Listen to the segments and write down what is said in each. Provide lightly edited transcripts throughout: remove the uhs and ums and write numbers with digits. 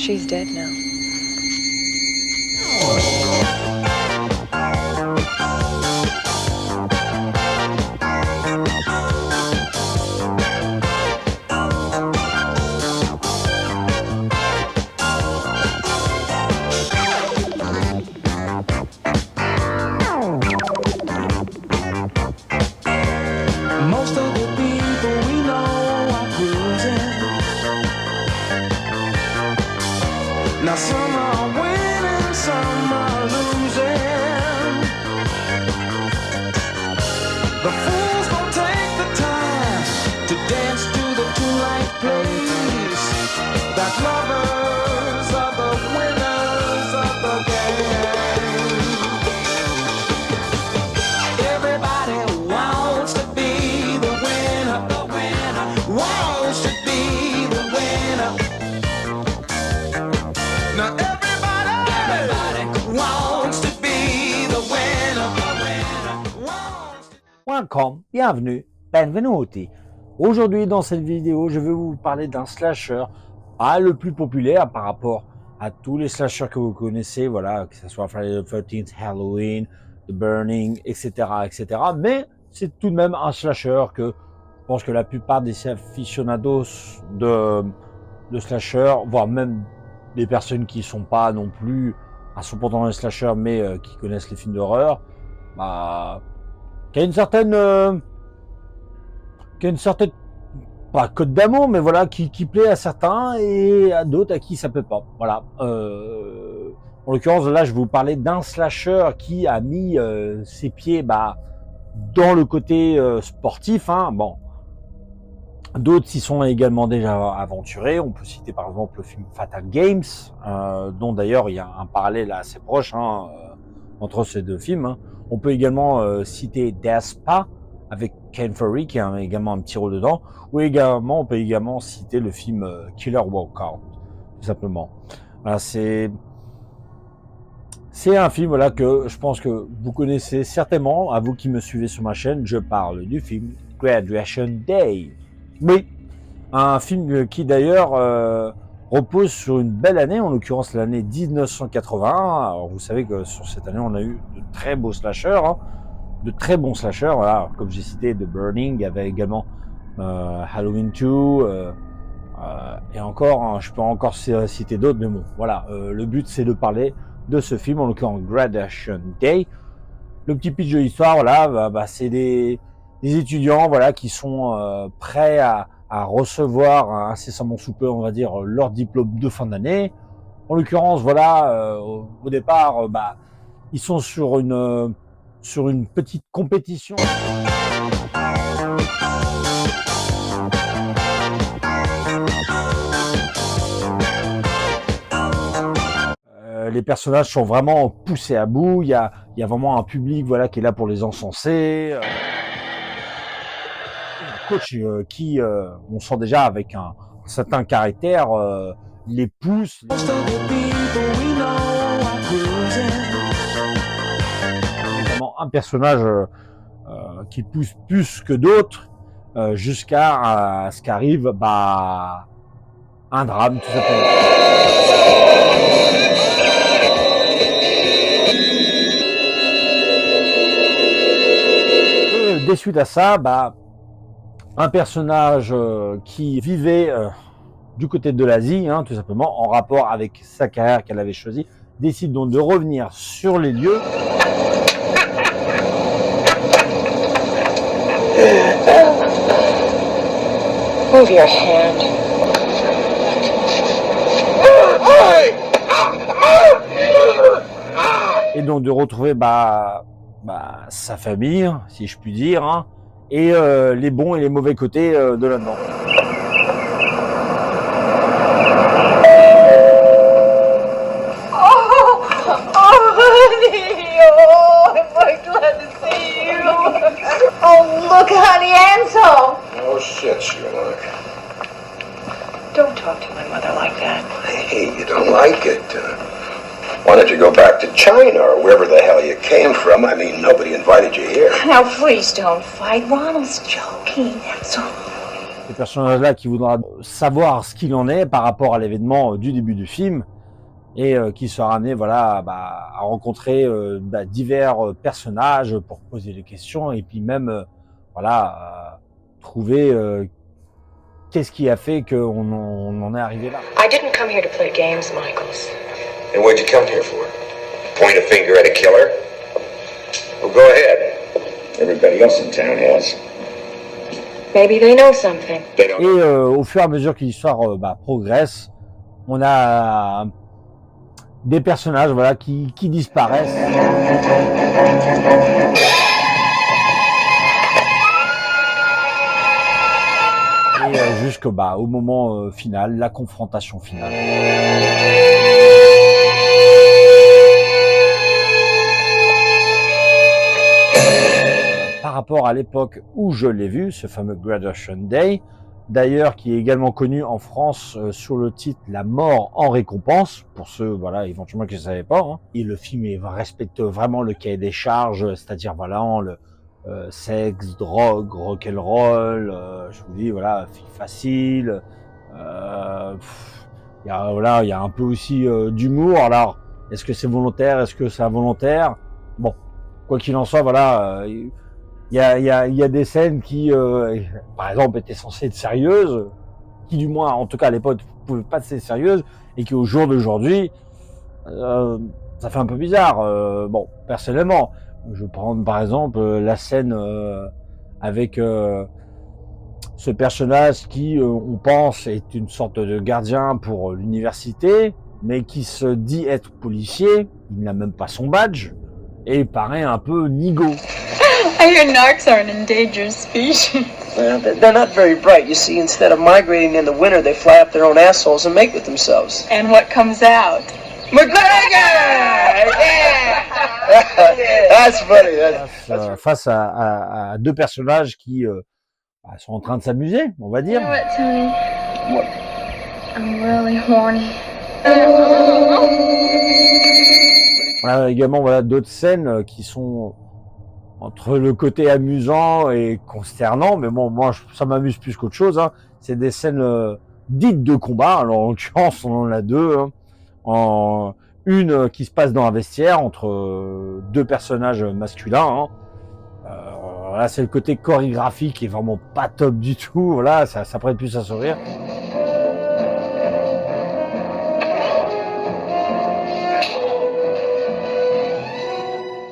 She's dead now. Most of the people we know are cruising. Now some are winning, some are losing. The fools don't take the time to dance to the tune-like plays. That lovers are the winners of the game. Everybody wants to be the winner, wants to be the winner. Now everybody wants to be the winner, Welcome, bienvenue, benvenuti. Aujourd'hui dans cette vidéo, je vais vous parler d'un slasher le plus populaire par rapport à tous les slashers que vous connaissez, voilà, que ce soit Friday the 13th, Halloween, The Burning, etc., etc. Mais c'est tout de même un slasher que je pense que la plupart des aficionados de slasher, voire même des personnes qui sont pas non plus à 100% dans les slashers, mais qui connaissent les films d'horreur, qui a une certaine pas code d'amour, mais voilà, qui plaît à certains et à d'autres à qui ça plaît pas. Voilà. En l'occurrence, là, je vais vous parler d'un slasher qui a mis ses pieds dans le côté sportif. Bon, d'autres s'y sont également déjà aventurés. On peut citer par exemple le film Fatal Games, dont d'ailleurs il y a un parallèle assez proche entre ces deux films. On peut également citer Despa avec Ken Foree qui a également un petit rôle dedans, ou également on peut également citer le film Killer Walkout, tout simplement. Voilà, c'est un film que je pense que vous connaissez certainement, à vous qui me suivez sur ma chaîne. Je parle du film Graduation Day. Oui, un film qui d'ailleurs repose sur une belle année, en l'occurrence l'année 1981. Alors vous savez que sur cette année on a eu de très beaux slashers, de très bons slashers, voilà, comme j'ai cité The Burning, il y avait également Halloween 2, et encore, je peux encore citer d'autres, mais bon, voilà, le but c'est de parler de ce film, en l'occurrence Graduation Day. Le petit pitch de l'histoire, voilà, c'est des étudiants, voilà, qui sont prêts à recevoir incessamment sous peu, on va dire, leur diplôme de fin d'année. En l'occurrence, voilà, au départ, ils sont sur une petite compétition. Les personnages sont vraiment poussés à bout. Il y a vraiment un public, voilà, qui est là pour les encenser. Un coach qui, on sent déjà avec un certain caractère, les pousse. Vraiment un personnage qui pousse plus que d'autres, jusqu'à ce qu'arrive un drame, tout simplement. Des suite à ça, un personnage qui vivait du côté de l'Asie, tout simplement, en rapport avec sa carrière qu'elle avait choisie, décide donc de revenir sur les lieux. Move your hand. Et donc de retrouver sa famille, si je puis dire, et les bons et les mauvais côtés de là-dedans. Oh shit, Sherlock. Don't talk to my mother like that. Hey, you don't like it? Why don't you go back to China or wherever the hell you came from? I mean, nobody invited you here. Now, please don't fight. Ronald's joking. That's all. ce personnage-là qui voudra savoir ce qu'il en est par rapport à l'événement du début du film et qui sera amené voilà à rencontrer divers personnages pour poser des questions et puis même trouver qu'est-ce qui a fait qu'on en est arrivé là. I didn't come here to play games, Michaels. And what'd you come here for? Point a finger at a killer? Well, go ahead. Everybody else in town has. Maybe they know something. They don't. Et au fur et à mesure que l'histoire progresse, on a des personnages voilà qui disparaissent. Et jusqu'au au moment final, la confrontation finale. Par rapport à l'époque où je l'ai vu, ce fameux Graduation Day, d'ailleurs qui est également connu en France sous le titre La mort en récompense, pour ceux voilà éventuellement qui ne savaient pas. Hein. Et le film respecte vraiment le cahier des charges, c'est-à-dire voilà le sexe, drogue, rock'n'roll, je vous dis voilà, fille facile. Il y a un peu aussi d'humour. Alors, est-ce que c'est volontaire, est-ce que c'est involontaire? Bon, quoi qu'il en soit, voilà. Il y a des scènes qui, par exemple, étaient censées être sérieuses, qui du moins, en tout cas à l'époque, ne pouvaient pas être sérieuses, et qui au jour d'aujourd'hui, ça fait un peu bizarre. Bon, personnellement, je vais prendre par exemple la scène avec ce personnage qui, on pense, est une sorte de gardien pour l'université, mais qui se dit être policier, il n'a même pas son badge, et il paraît un peu nigo. I hear narcs are an endangered species. Well, they're not very bright. You see, instead of migrating in the winter, they fly up their own assholes and mate with themselves. And what comes out? McGregor! Yeah! That's funny. Face à deux personnages qui sont en train de s'amuser, on va dire. You know what, Tony? What? I'm really horny. Également, voilà d'autres scènes qui sont entre le côté amusant et consternant, mais bon, moi, ça m'amuse plus qu'autre chose. Hein. C'est des scènes dites de combat. Alors, en l'occurrence, on en a deux. Hein. Une qui se passe dans un vestiaire entre deux personnages masculins. Hein. Là, c'est le côté chorégraphique qui est vraiment pas top du tout. Voilà, ça prête plus à sourire.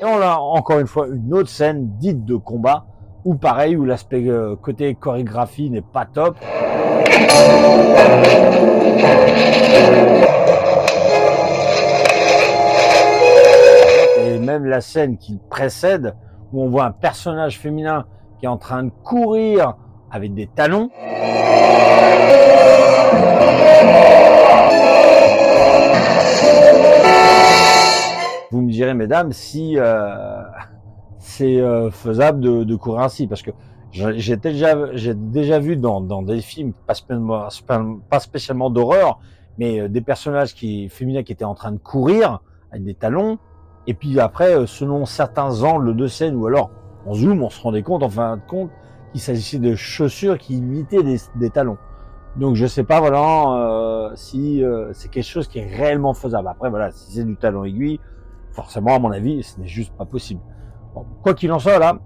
Et on a encore une fois une autre scène dite de combat, où pareil, où l'aspect côté chorégraphie n'est pas top. Et même la scène qui précède, où on voit un personnage féminin qui est en train de courir avec des talons. Vous me direz, mesdames, si c'est faisable de courir ainsi, parce que j'ai déjà vu dans des films pas spécialement d'horreur, mais des personnages féminins qui étaient en train de courir avec des talons, et puis après, selon certains angles de scène, ou alors en zoom, on se rendait compte, en fin de compte, qu'il s'agissait de chaussures qui imitaient des talons. Donc je sais pas voilà si c'est quelque chose qui est réellement faisable. Après voilà, si c'est du talon aiguille, forcément, à mon avis, ce n'est juste pas possible. Bon, quoi qu'il en soit, là,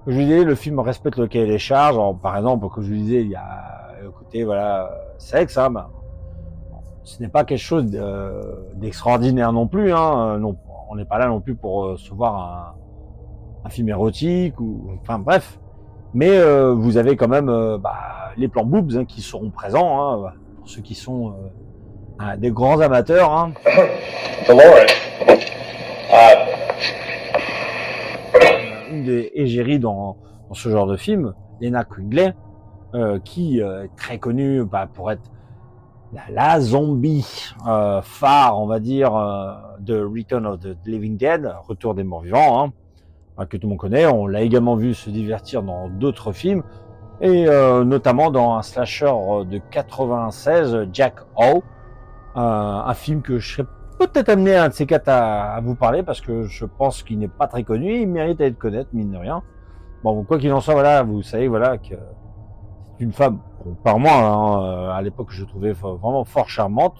je vous disais, le film respecte le cahier des charges. Alors, par exemple, comme je vous disais, il y a le côté, voilà, sexe, hein, ce n'est pas quelque chose d'extraordinaire non plus, hein. Non, on n'est pas là non plus pour se voir un film érotique, enfin bref. Mais vous avez quand même les plans boobs hein, qui seront présents, hein, pour ceux qui sont des grands amateurs. Hein. Dolores. Une des égéries dans ce genre de film, Lena Quigley, qui est très connue pour être la zombie phare, on va dire, de Return of the Living Dead, Retour des morts vivants, hein, que tout le monde connaît. On l'a également vu se divertir dans d'autres films, et notamment dans un slasher de 96, Jack O, un film que je serais peut-être amené un de ces quatre à vous parler, parce que je pense qu'il n'est pas très connu, il mérite à être connu, mine de rien. Bon, quoi qu'il en soit, voilà, vous savez, voilà, que une femme, bon, par moi, hein, à l'époque, je trouvais vraiment fort charmante.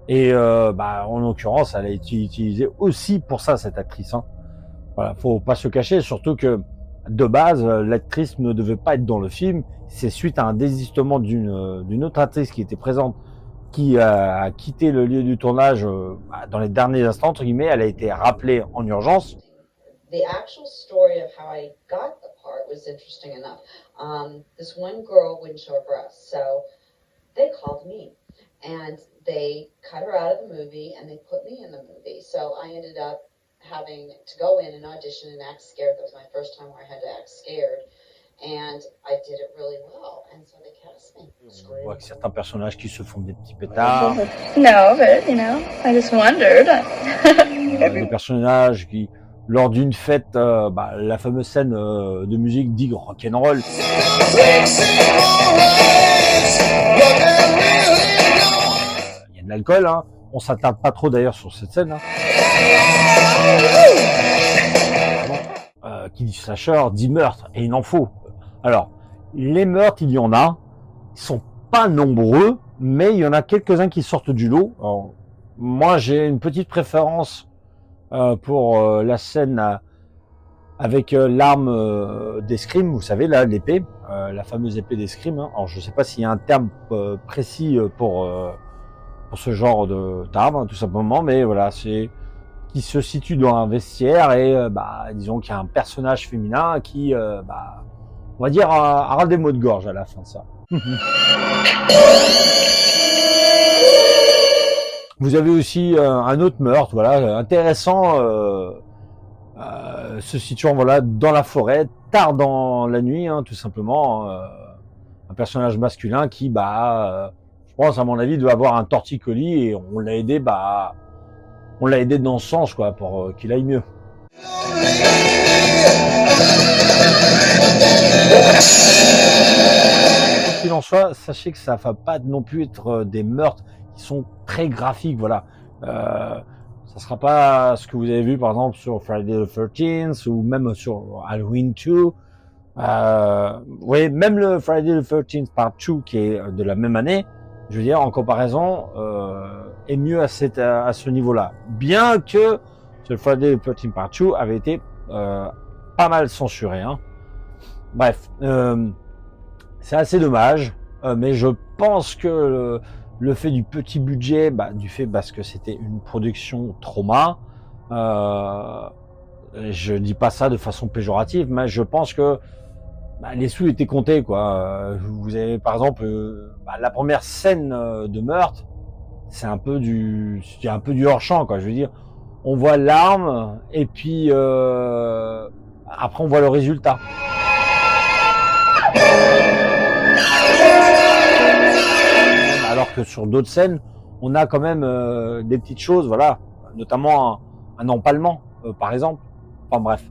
Et en l'occurrence, elle a été utilisée aussi pour ça, cette actrice. Hein. Voilà, faut pas se cacher, surtout que de base, l'actrice ne devait pas être dans le film. C'est suite à un désistement d'une autre actrice qui était présente, qui a quitté le lieu du tournage dans les derniers instants, entre guillemets. Elle a été rappelée en urgence. The actual story of how I got the part was interesting enough. This one girl wouldn't show her breasts, so they called me. And they cut her out of the movie and they put me in the movie. So I ended up having to go in and audition and act scared. That was my first time where I had to act scared. And I did it really well. And so they cast me. On voit que certains personnages qui se font des petits pétards. No, but, I just wondered. Des personnages qui, lors d'une fête, la fameuse scène de musique dit rock'n'roll. Il y a de l'alcool, hein. On s'attarde pas trop d'ailleurs sur cette scène. Hein. Qui dit slasher, dit meurtre, et il en faut. Alors, les meurtres, il y en a, ils sont pas nombreux, mais il y en a quelques-uns qui sortent du lot. Alors, moi, j'ai une petite préférence pour la scène avec l'arme d'escrime, vous savez, là, l'épée, la fameuse épée d'escrime. Hein. Alors, je sais pas s'il y a un terme précis pour ce genre d'arme, hein, tout simplement, mais voilà, c'est qui se situe dans un vestiaire et disons qu'il y a un personnage féminin qui, on va dire, aura des mots de gorge à la fin de ça. Vous avez aussi un autre meurtre, voilà, intéressant, se situant voilà dans la forêt, tard dans la nuit, hein, tout simplement, un personnage masculin qui, je pense à mon avis, doit avoir un torticolis et on l'a aidé, dans ce sens, quoi, pour qu'il aille mieux. Quoi qu'il en soit, sachez que ça va pas non plus être des meurtres qui sont très graphiques, voilà. Ça sera pas ce que vous avez vu par exemple sur Friday the 13th ou même sur Halloween 2. Oui, même le Friday the 13th Part 2 qui est de la même année, je veux dire, en comparaison, est mieux à ce niveau-là. Bien que ce Friday the 13th Part 2 avait été pas mal censuré. Hein. Bref, c'est assez dommage, mais je pense que le fait du petit budget, du fait parce que c'était une production trauma, je dis pas ça de façon péjorative, mais je pense que les sous étaient comptés, quoi. Vous avez par exemple la première scène de meurtre, c'est un peu du hors-champ, quoi. Je veux dire, on voit l'arme et puis après on voit le résultat. Alors que sur d'autres scènes, on a quand même des petites choses, voilà, notamment un empalement, par exemple. Enfin bref,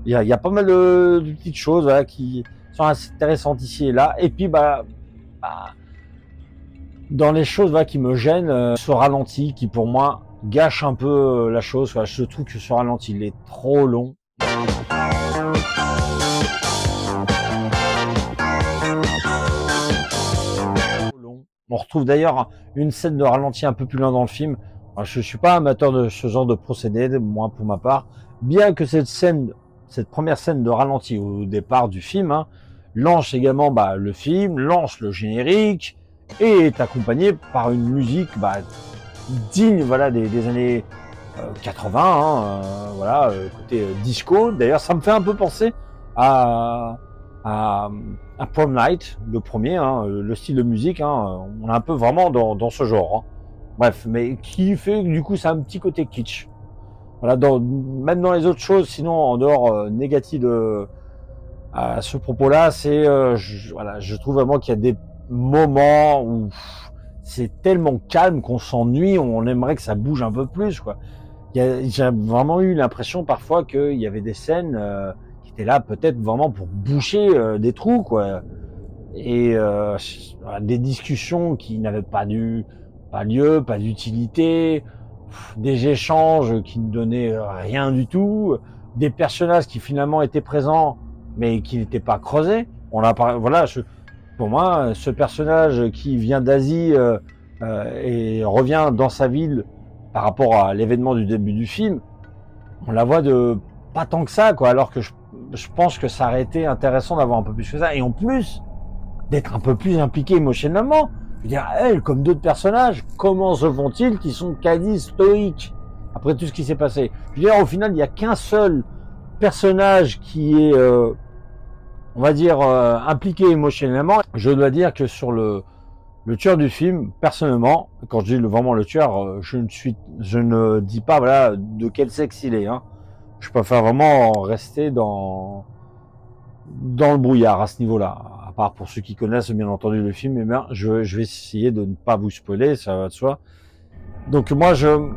il y a pas mal de petites choses, voilà, qui sont assez intéressantes ici et là. Et puis dans les choses qui me gênent, ce ralenti qui pour moi gâche un peu la chose. Voilà, je trouve que ce ralenti il est trop long. On retrouve d'ailleurs une scène de ralenti un peu plus loin dans le film. Alors, je suis pas amateur de ce genre de procédé, moi pour ma part. Bien que cette première scène de ralenti au départ du film, lance également le film, lance le générique et est accompagné par une musique digne des années 80, côté disco. D'ailleurs, ça me fait un peu penser à Prom Night, le premier, le style de musique, on est un peu vraiment dans ce genre. Bref, mais qui fait que du coup, c'est un petit côté kitsch. Voilà, même dans les autres choses, sinon en dehors négatif à ce propos-là, c'est je trouve vraiment qu'il y a des moments où c'est tellement calme qu'on s'ennuie, on aimerait que ça bouge un peu plus, quoi. J'ai vraiment eu l'impression parfois qu'il y avait des scènes qui étaient là peut-être vraiment pour boucher des trous, quoi. Et des discussions qui n'avaient pas lieu, pas d'utilité, des échanges qui ne donnaient rien du tout, des personnages qui finalement étaient présents mais qui n'étaient pas creusés. Pour moi, ce personnage qui vient d'Asie et revient dans sa ville par rapport à l'événement du début du film, on la voit de pas tant que ça, quoi. Alors que je pense que ça aurait été intéressant d'avoir un peu plus que ça. Et en plus, d'être un peu plus impliqué émotionnellement. Je veux dire, elle, comme d'autres personnages, comment se font-ils qu'ils sont quasi stoïques après tout ce qui s'est passé? Je veux dire, au final, il n'y a qu'un seul personnage qui est, on va dire, impliqué émotionnellement. Je dois dire que sur le tueur du film, personnellement, quand je dis vraiment le tueur, je ne dis pas voilà de quel sexe il est. Hein. Je préfère vraiment rester dans le brouillard à ce niveau-là. À part pour ceux qui connaissent bien entendu le film, eh bien, je vais essayer de ne pas vous spoiler, ça va de soi. Donc moi, je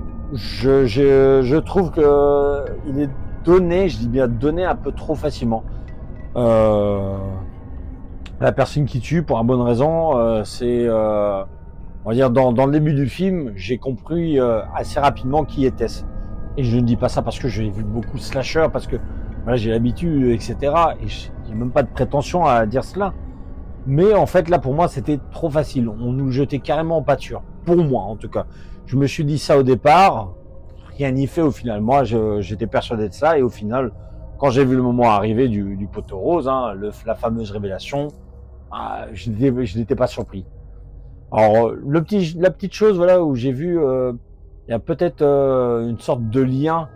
trouve que il est donné, je dis bien donné un peu trop facilement. La personne qui tue pour une bonne raison, c'est, on va dire, dans le début du film, j'ai compris assez rapidement qui était-ce. Et je ne dis pas ça parce que j'ai vu beaucoup de slasher, parce que voilà, j'ai l'habitude, etc. Et j'ai même pas de prétention à dire cela. Mais en fait, là, pour moi, c'était trop facile. On nous jetait carrément en pâture. Pour moi, en tout cas. Je me suis dit ça au départ. Rien n'y fait au final. Moi, j'étais persuadé de ça. Et au final, quand j'ai vu le moment arriver du poteau rose, hein, la fameuse révélation, je n'étais pas surpris. Alors, la petite chose, voilà, où j'ai vu, il y a peut-être une sorte de lien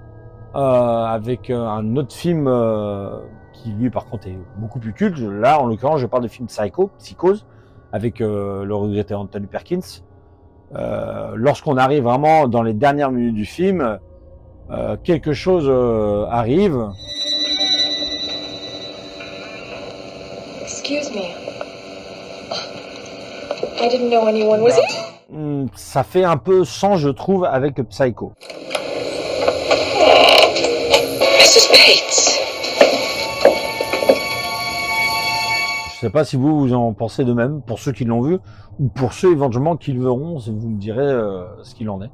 avec un autre film qui lui par contre est beaucoup plus culte. Là en l'occurrence je parle de film Psychose avec le regretté Anthony Perkins. Lorsqu'on arrive vraiment dans les dernières minutes du film, quelque chose arrive. Excuse me. I didn't know anyone was here. Ça fait un peu sang, je trouve, avec Psycho. Mrs. Bates. Je sais pas si vous en pensez de même, pour ceux qui l'ont vu, ou pour ceux éventuellement qui le verront, vous me direz ce qu'il en est.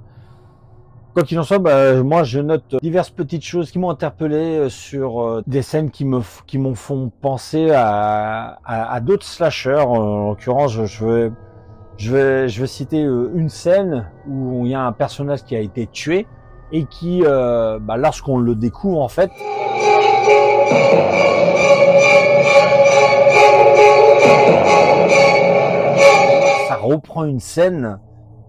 Quoi qu'il en soit, moi je note diverses petites choses qui m'ont interpellé sur des scènes qui m'ont font penser à d'autres slashers. En l'occurrence, je vais citer une scène où il y a un personnage qui a été tué et qui, lorsqu'on le découvre en fait, ça reprend une scène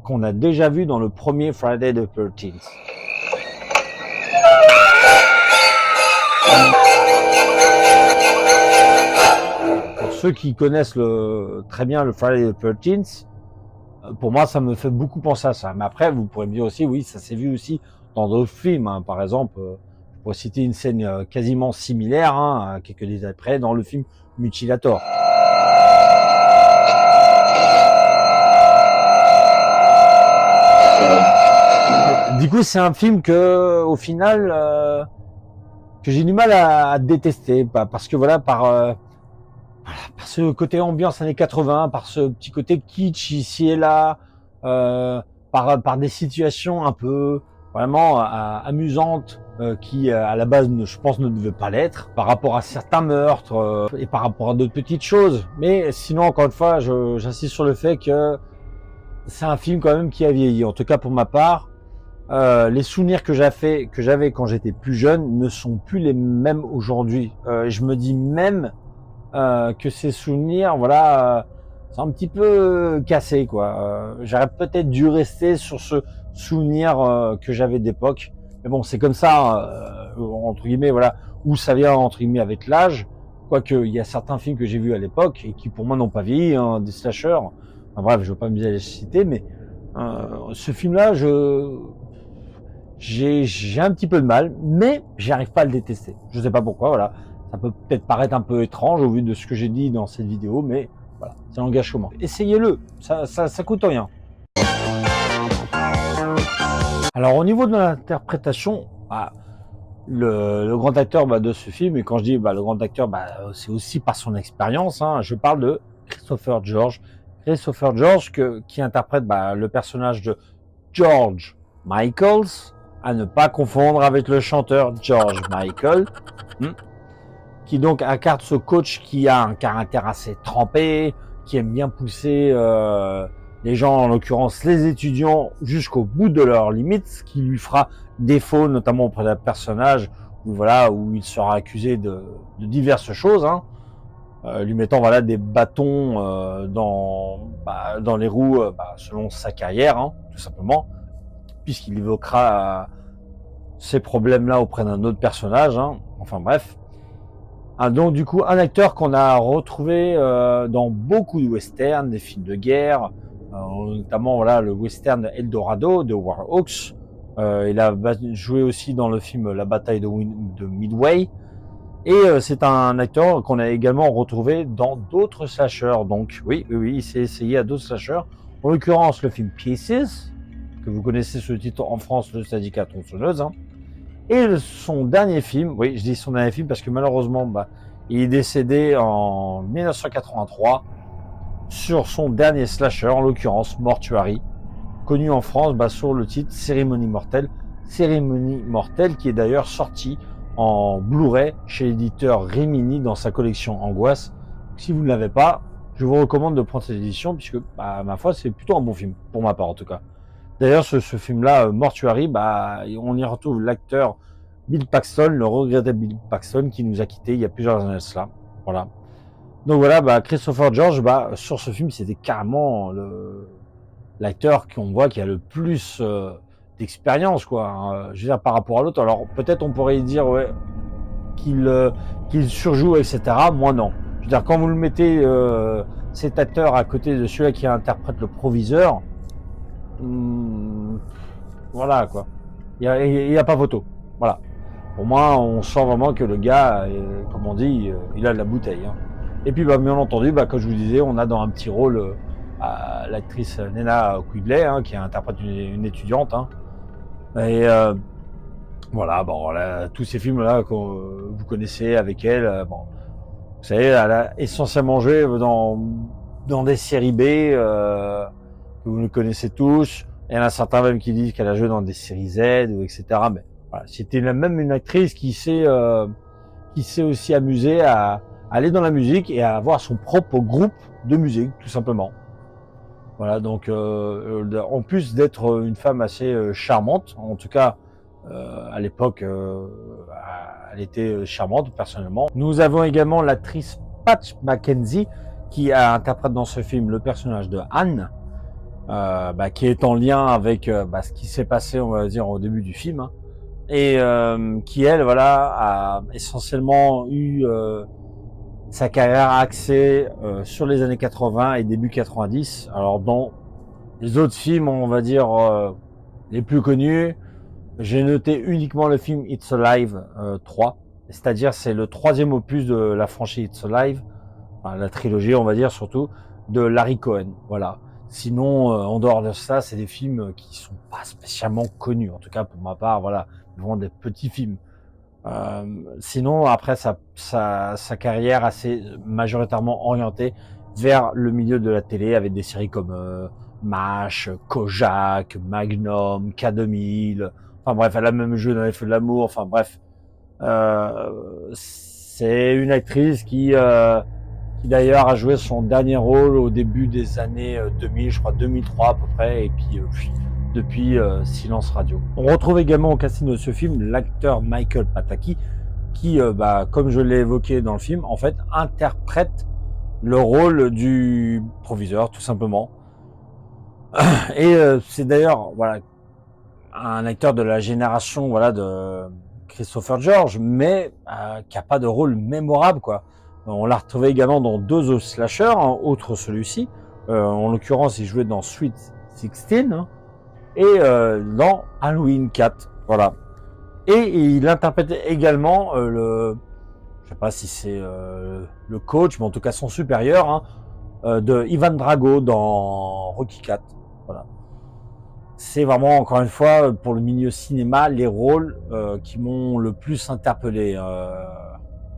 qu'on a déjà vue dans le premier Friday the 13th. Pour ceux qui connaissent très bien le Friday the 13th, pour moi, ça me fait beaucoup penser à ça. Mais après, vous pourrez me dire aussi, oui, ça s'est vu aussi dans d'autres films. Hein. Par exemple, je pourrais citer une scène quasiment similaire, hein, quelques années après, dans le film Mutilator. Du coup, c'est un film que, au final, que j'ai du mal à détester, parce que voilà, par ce côté ambiance années 80, par ce petit côté kitsch ici et là, par des situations un peu vraiment amusantes qui à la base je pense ne devaient pas l'être, par rapport à certains meurtres et par rapport à d'autres petites choses. Mais sinon, encore une fois, j'insiste sur le fait que c'est un film quand même qui a vieilli. En tout cas pour ma part, les souvenirs que j'avais quand j'étais plus jeune ne sont plus les mêmes aujourd'hui. Je me dis même que ces souvenirs, voilà, c'est un petit peu cassé, quoi. J'aurais peut-être dû rester sur ce souvenir que j'avais d'époque. Mais bon, c'est comme ça, entre guillemets, voilà, où ça vient, entre guillemets, avec l'âge. Quoique, il y a certains films que j'ai vus à l'époque et qui, pour moi, n'ont pas vieilli, hein, des slashers. Enfin, bref, je veux pas m'amuser à les citer, mais ce film-là, j'ai un petit peu de mal, mais j'arrive pas à le détester. Je sais pas pourquoi, voilà. Ça peut peut-être paraître un peu étrange au vu de ce que j'ai dit dans cette vidéo, mais voilà, c'est langage commun. Essayez-le, ça coûte rien. Alors au niveau de l'interprétation, le grand acteur de ce film, et quand je dis le grand acteur, c'est aussi par son expérience, hein, je parle de Christopher George. Christopher George qui interprète le personnage de George Michaels, à ne pas confondre avec le chanteur George Michael, qui donc incarne ce coach qui a un caractère assez trempé, qui aime bien pousser les gens, en l'occurrence les étudiants, jusqu'au bout de leurs limites, ce qui lui fera défaut, notamment auprès d'un personnage où, voilà, où il sera accusé de diverses choses, hein, lui mettant voilà, des bâtons dans les roues selon sa carrière, hein, tout simplement, puisqu'il évoquera ces problèmes-là auprès d'un autre personnage, hein, enfin bref. Donc du coup, un acteur qu'on a retrouvé dans beaucoup de westerns, des films de guerre, notamment voilà le western Eldorado de War Hawks. Il a joué aussi dans le film La bataille de Midway. Et c'est un acteur qu'on a également retrouvé dans d'autres slashers. Donc oui, il s'est essayé à d'autres slashers. En l'occurrence, le film Pieces, que vous connaissez sous le titre en France, Le Syndicat tronçonneuse, hein. Et son dernier film, oui, je dis son dernier film parce que malheureusement, il est décédé en 1983 sur son dernier slasher, en l'occurrence Mortuary, connu en France sous le titre Cérémonie mortelle. Cérémonie mortelle qui est d'ailleurs sorti en Blu-ray chez l'éditeur Rimini dans sa collection Angoisse. Si vous ne l'avez pas, je vous recommande de prendre cette édition puisque, ma foi, c'est plutôt un bon film, pour ma part en tout cas. D'ailleurs, ce film-là, Mortuary, on y retrouve l'acteur Bill Paxton, le regretté Bill Paxton, qui nous a quittés il y a plusieurs années de cela. Voilà. Donc voilà, Christopher George, sur ce film, c'était carrément l'acteur qu'on voit qui a le plus d'expérience, quoi. Hein, je veux dire, par rapport à l'autre. Alors, peut-être on pourrait dire, qu'il surjoue, etc. Moi, non. Je veux dire, quand vous le mettez, cet acteur à côté de celui-là qui interprète le proviseur, voilà quoi. Il y a pas photo. Voilà. Pour moi, on sent vraiment que le gars, comme on dit, il a de la bouteille. Hein. Et puis, bien entendu, comme je vous disais, on a dans un petit rôle l'actrice Nena Quigley, hein, qui interprète une étudiante. Hein. Et voilà, tous ces films-là que vous connaissez avec elle. Vous savez, elle a essentiellement joué dans des séries B. Vous le connaissez tous. Il y en a certains même qui disent qu'elle a joué dans des séries Z, etc. Mais voilà, c'était même une actrice qui s'est aussi amusée à aller dans la musique et à avoir son propre groupe de musique, tout simplement. Voilà, donc en plus d'être une femme assez charmante, en tout cas à l'époque, elle était charmante personnellement. Nous avons également l'actrice Pat McKenzie qui interprète dans ce film le personnage de Anne. Qui est en lien avec ce qui s'est passé, on va dire, au début du film, hein, et qui, elle, a essentiellement eu sa carrière axée sur les années 80 et début 90. Alors, dans les autres films, on va dire, les plus connus, j'ai noté uniquement le film It's Alive 3, c'est-à-dire c'est le troisième opus de la franchise It's Alive, la trilogie, on va dire, surtout, de Larry Cohen, voilà. Sinon, en dehors de ça, c'est des films qui sont pas spécialement connus. En tout cas, pour ma part, voilà, vraiment des petits films. Sinon, après, sa carrière assez majoritairement orientée vers le milieu de la télé, avec des séries comme MASH, Kojak, Magnum, K2000. Enfin bref, elle a même joué dans Les Feux de l'amour. Enfin bref, c'est une actrice qui d'ailleurs a joué son dernier rôle au début des années 2000, je crois 2003 à peu près, et puis depuis Silence Radio. On retrouve également au casting de ce film l'acteur Michael Pataki, qui, comme je l'ai évoqué dans le film, en fait, interprète le rôle du proviseur, tout simplement. Et c'est d'ailleurs, voilà, un acteur de la génération, voilà, de Christopher George, mais qui a pas de rôle mémorable, quoi. On l'a retrouvé également dans deux autres slashers, hein, outre celui-ci. En l'occurrence, il jouait dans Sweet 16, hein, et dans Halloween 4, voilà. Et il interprétait également je sais pas si c'est le coach, mais en tout cas son supérieur, hein, de Ivan Drago dans Rocky 4, voilà. C'est vraiment, encore une fois, pour le milieu cinéma, les rôles qui m'ont le plus interpellé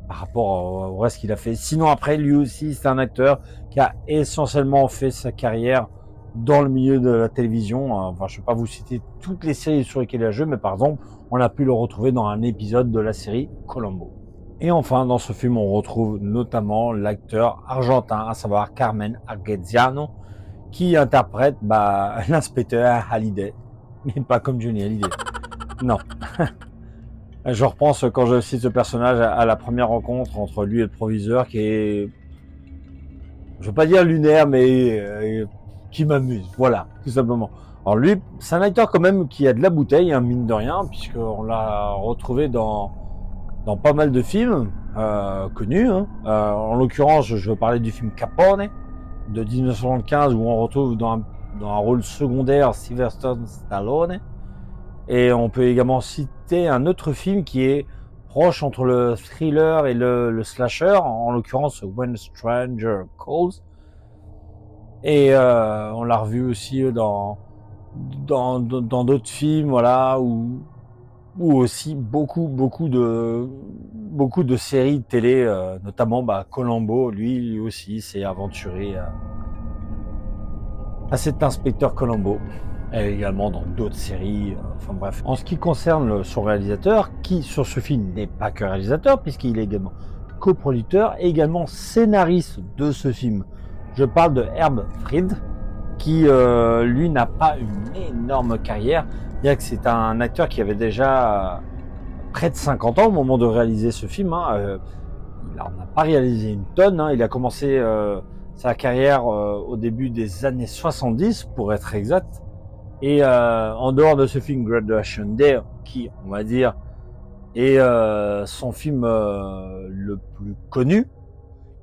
par rapport au reste qu'il a fait. Sinon, après, lui aussi, c'est un acteur qui a essentiellement fait sa carrière dans le milieu de la télévision. Enfin, je ne vais pas vous citer toutes les séries sur lesquelles il a joué, mais par exemple, on a pu le retrouver dans un épisode de la série Columbo. Et enfin, dans ce film, on retrouve notamment l'acteur argentin, à savoir Carmen Argenziano, qui interprète l'inspecteur Hallyday, mais pas comme Johnny Hallyday. Non. Je repense quand je cite ce personnage à la première rencontre entre lui et le proviseur, qui est, je veux pas dire lunaire, mais qui m'amuse. Voilà, tout simplement. Alors lui, c'est un acteur quand même qui a de la bouteille, hein, mine de rien, puisqu'on l'a retrouvé dans pas mal de films connus. Hein. En l'occurrence, je veux parler du film Capone de 1975, où on retrouve dans un rôle secondaire Sylvester Stallone. Et on peut également citer un autre film qui est proche entre le thriller et le slasher, en l'occurrence When a Stranger Calls. Et on l'a revu aussi dans d'autres films, voilà, où aussi beaucoup de séries de télé, notamment Columbo, lui aussi s'est aventuré à cet inspecteur Columbo, et également dans d'autres séries, enfin bref. En ce qui concerne son réalisateur, qui sur ce film n'est pas que réalisateur, puisqu'il est également coproducteur et également scénariste de ce film. Je parle de Herb Fried, qui lui n'a pas une énorme carrière. Bien que c'est un acteur qui avait déjà près de 50 ans au moment de réaliser ce film. Hein. Il n'en a pas réalisé une tonne. Hein. Il a commencé sa carrière au début des années 70, pour être exact. Et en dehors de ce film Graduation Day, qui, on va dire, est son film le plus connu,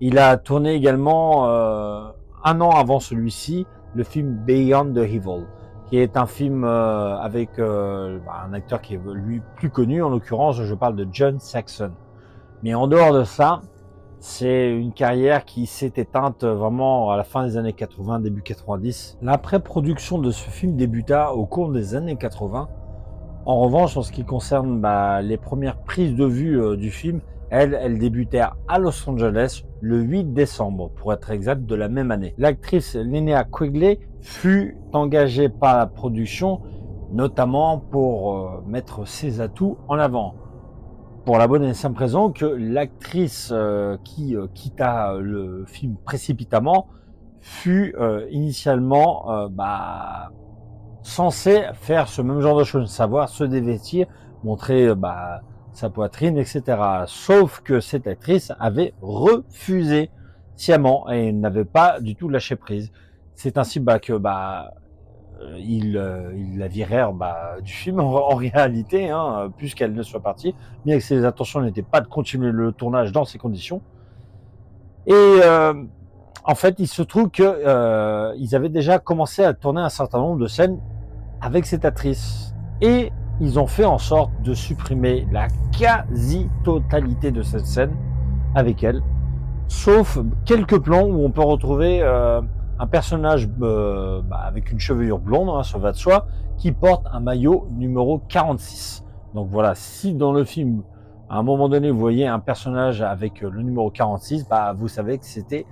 il a tourné également un an avant celui-ci le film Beyond the Evil, qui est un film avec un acteur qui est lui plus connu, en l'occurrence je parle de John Saxon. Mais en dehors de ça, c'est une carrière qui s'est éteinte vraiment à la fin des années 80, début 90. La pré-production de ce film débuta au cours des années 80. En revanche, en ce qui concerne les premières prises de vue du film, elles débutèrent à Los Angeles le 8 décembre, pour être exact, de la même année. L'actrice Linnea Quigley fut engagée par la production, notamment pour mettre ses atouts en avant. Pour la bonne et simple raison que l'actrice qui quitta le film précipitamment fut initialement censée faire ce même genre de choses, savoir se dévêtir, montrer sa poitrine, etc. Sauf que cette actrice avait refusé sciemment et n'avait pas du tout lâché prise. C'est ainsi que ils la virèrent du film en réalité, hein, puisqu'elle ne soit partie, bien que ses intentions n'étaient pas de continuer le tournage dans ces conditions. Et en fait, il se trouve que ils avaient déjà commencé à tourner un certain nombre de scènes avec cette actrice. Et ils ont fait en sorte de supprimer la quasi-totalité de cette scène avec elle, sauf quelques plans où on peut retrouver un personnage avec une chevelure blonde, hein, ça va de soi, qui porte un maillot numéro 46. Donc voilà, si dans le film, à un moment donné, vous voyez un personnage avec le numéro 46, vous savez que c'était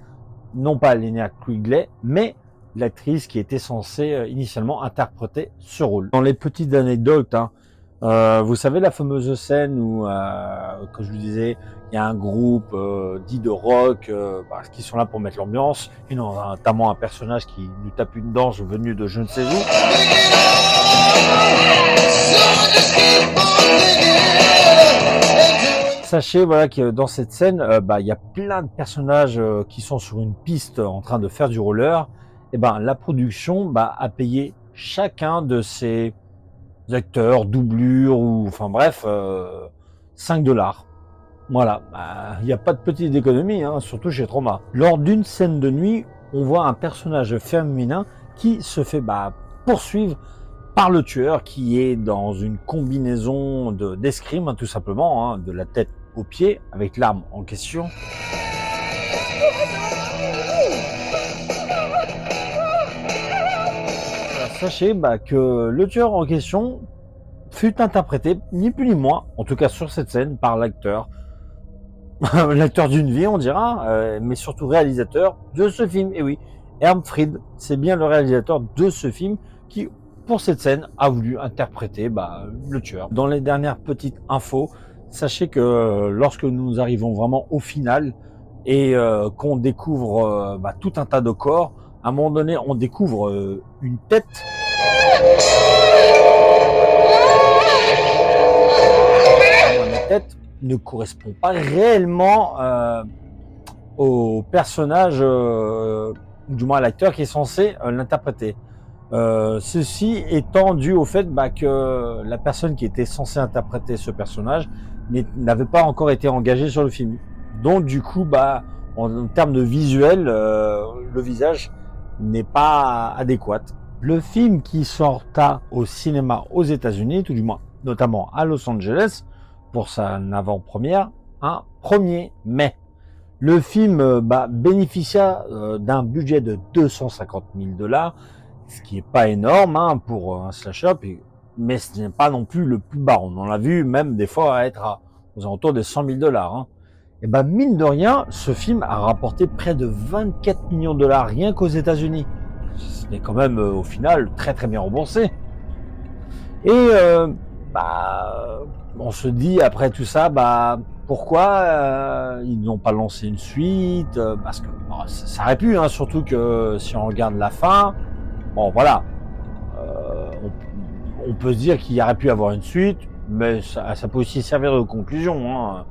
non pas Linnea Quigley, mais l'actrice qui était censée initialement interpréter ce rôle. Dans les petites anecdotes, vous savez la fameuse scène où, comme je vous disais, il y a un groupe dit de rock qui sont là pour mettre l'ambiance, et notamment un personnage qui nous tape une danse venue de je ne sais où. Sachez que dans cette scène, il y a plein de personnages qui sont sur une piste en train de faire du roller. Et la production a payé chacun de ces acteurs, doublures ou enfin bref, $5. Voilà, il n'y a pas de petite économie, hein, surtout chez Troma. Lors d'une scène de nuit, on voit un personnage féminin qui se fait poursuivre par le tueur, qui est dans une combinaison d'escrime, hein, tout simplement, hein, de la tête aux pieds, avec l'arme en question. Sachez que le tueur en question fut interprété, ni plus ni moins, en tout cas sur cette scène, par l'acteur. L'acteur d'une vie, on dira, mais surtout réalisateur de ce film. Et oui, Herb Fried, c'est bien le réalisateur de ce film qui, pour cette scène, a voulu interpréter le tueur. Dans les dernières petites infos, sachez que lorsque nous arrivons vraiment au final et qu'on découvre tout un tas de corps, à un moment donné, on découvre une tête. La tête ne correspond pas réellement au personnage, du moins à l'acteur qui est censé l'interpréter. Ceci étant dû au fait que la personne qui était censée interpréter ce personnage n'avait pas encore été engagée sur le film. Donc du coup, en termes de visuel, le visage n'est pas adéquat. Le film qui sorta au cinéma aux États-Unis, tout du moins, notamment à Los Angeles, pour sa avant-première, un 1er mai. Le film bénéficia d'un budget de 250 000 $, ce qui est pas énorme pour un slasher, mais ce n'est pas non plus le plus bas. On en a vu même des fois être aux alentours des 100 000 $. Et mine de rien, ce film a rapporté près de 24 millions de $ rien qu'aux États-Unis. Ce n'est quand même au final très très bien remboursé. Et on se dit après tout ça, pourquoi ils n'ont pas lancé une suite, parce que ça aurait pu, surtout que si on regarde la fin, bon voilà, on peut se dire qu'il y aurait pu avoir une suite, mais ça peut aussi servir de conclusion.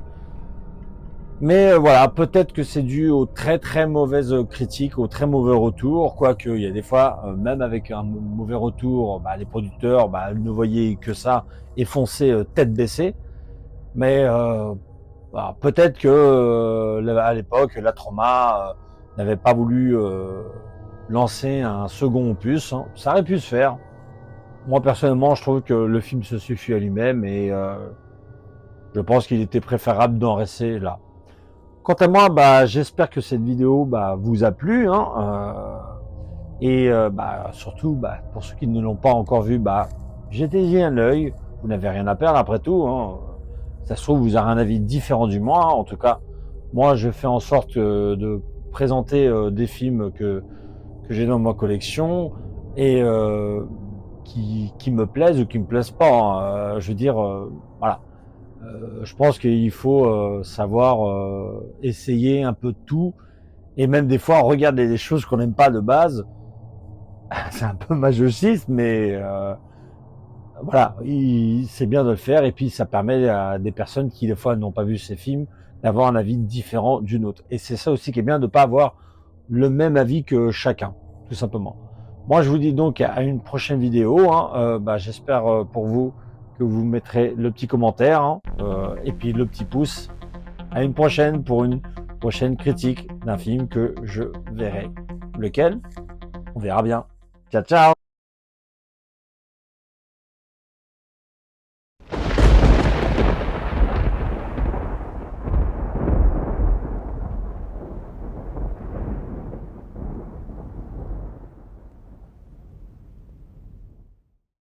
Mais voilà, peut-être que c'est dû aux très très mauvaises critiques, aux très mauvais retours, quoique il y a des fois, même avec un mauvais retour, les producteurs ne voyaient que ça et fonçaient tête baissée. Mais peut-être que à l'époque, la Trauma n'avait pas voulu lancer un second opus. Ça aurait pu se faire. Moi personnellement, je trouve que le film se suffit à lui-même et je pense qu'il était préférable d'en rester là. Quant à moi, j'espère que cette vidéo vous a plu, et surtout pour ceux qui ne l'ont pas encore vu, jetez-y un œil. Vous n'avez rien à perdre après tout. Ça se trouve vous aurez un avis différent du mien. En tout cas, moi je fais en sorte de présenter des films que j'ai dans ma collection et qui me plaisent ou qui me plaisent pas. Je veux dire, voilà. Je pense qu'il faut savoir essayer un peu de tout et même des fois regarder des choses qu'on n'aime pas de base. C'est un peu masochiste, mais voilà, c'est bien de le faire et puis ça permet à des personnes qui des fois n'ont pas vu ces films d'avoir un avis différent d'une autre. Et c'est ça aussi qui est bien de ne pas avoir le même avis que chacun, tout simplement. Moi je vous dis donc à une prochaine vidéo. J'espère pour vous que vous mettrez le petit commentaire et puis le petit pouce. À une prochaine pour une prochaine critique d'un film que je verrai. Lequel? On verra bien. Ciao, ciao!